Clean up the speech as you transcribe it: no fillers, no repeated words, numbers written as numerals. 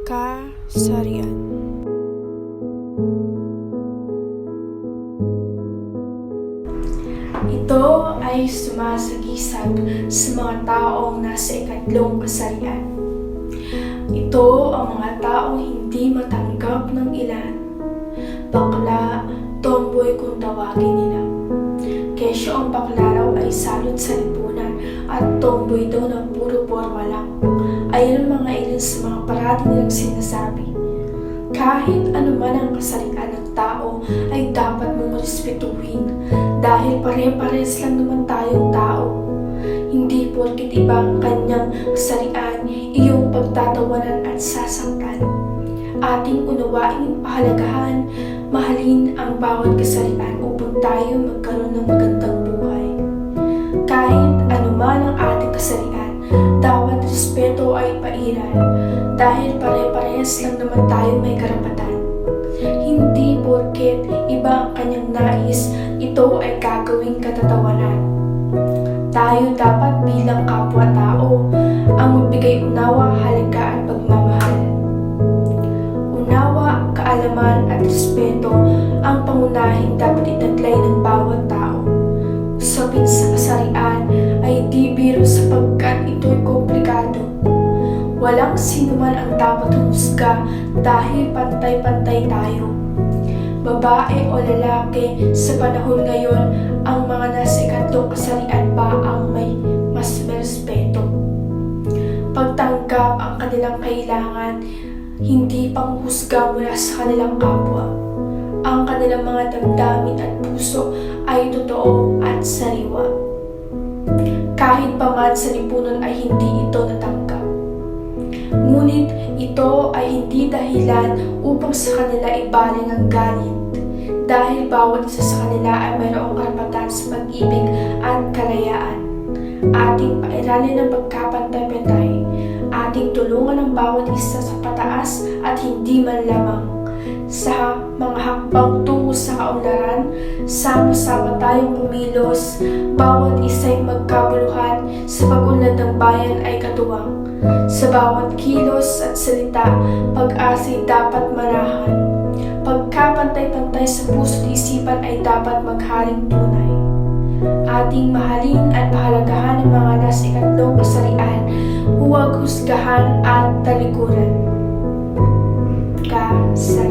Kasarian. Ito ay sumasagisag sa mga taong nasa ikatlong kasarian. Ito ang mga taong hindi matanggap ng ilan. Bakla, tomboy kung tawagin nila. Kesyo ang bakla raw ay salot sa lipunan at tomboy daw na puro porma lang. Ayon ang mga ilan sa mga parati nilang sinasabi. Kahit anuman ang kasarian ng tao ay dapat mong respetuhin dahil pare-pares lang naman tayong tao. Hindi porkit iba ang kanyang kasarian, iyong pagtatawanan at sasangkan. Ating unawain, pahalagahan, mahalin ang bawat kasarian upang tayo magkaroon ng magandang buhay. Kahit anuman ang ating kasarian, dapat respeto ay pairal dahil pare-parehas lang naman tayo may karapatan. Hindi porket iba ang kanyang nais, ito ay gagawing katatawanan. Tayo dapat bilang kapwa-tao ang magbigay unawa, halaga at pagmamahal. Unawa, kaalaman at respeto ang pangunahing dapat itaglay ng bawat tao. Usapin sa kasarian ay di biro sapagkat ito'y komplikado. Walang sinuman ang dapat humusga dahil pantay-pantay tayo. Babae o lalaki, sa panahon ngayon, ang mga nasa ikatlong kasarian pa ang may mas respeto. Pagtanggap ang kanilang kailangan, hindi panghusga mula sa kanilang kapwa. Ang kanilang mga damdamin at puso ay totoo at sariwa. Kahit pa man sa lipunan ay hindi ito natanggap. Ngunit ito ay hindi dahilan upang sa kanila ibaling ang galit. Dahil bawat isa sa kanila ay mayroong karapatan sa pag-ibig at kalayaan. Ating pairalin ang pagkapantay-pantay. Ating tulungan ang bawat isa sa pataas at hindi man lamang. Sa mga hakbang tungo sa kaunlaran, sama-sama tayong kumilos, bawat isa'y magkabuluhan, sa pag-unlad ng bayan ay katuwang. Sa bawat kilos at salita, pag-asa'y dapat manahan. Pagkapantay-pantay sa puso't isipan ay dapat magharing tunay. Ating mahalin at pahalagahan ang mga nasa ikatlong kasarian, huwag husgahan at talikuran. Kasarian.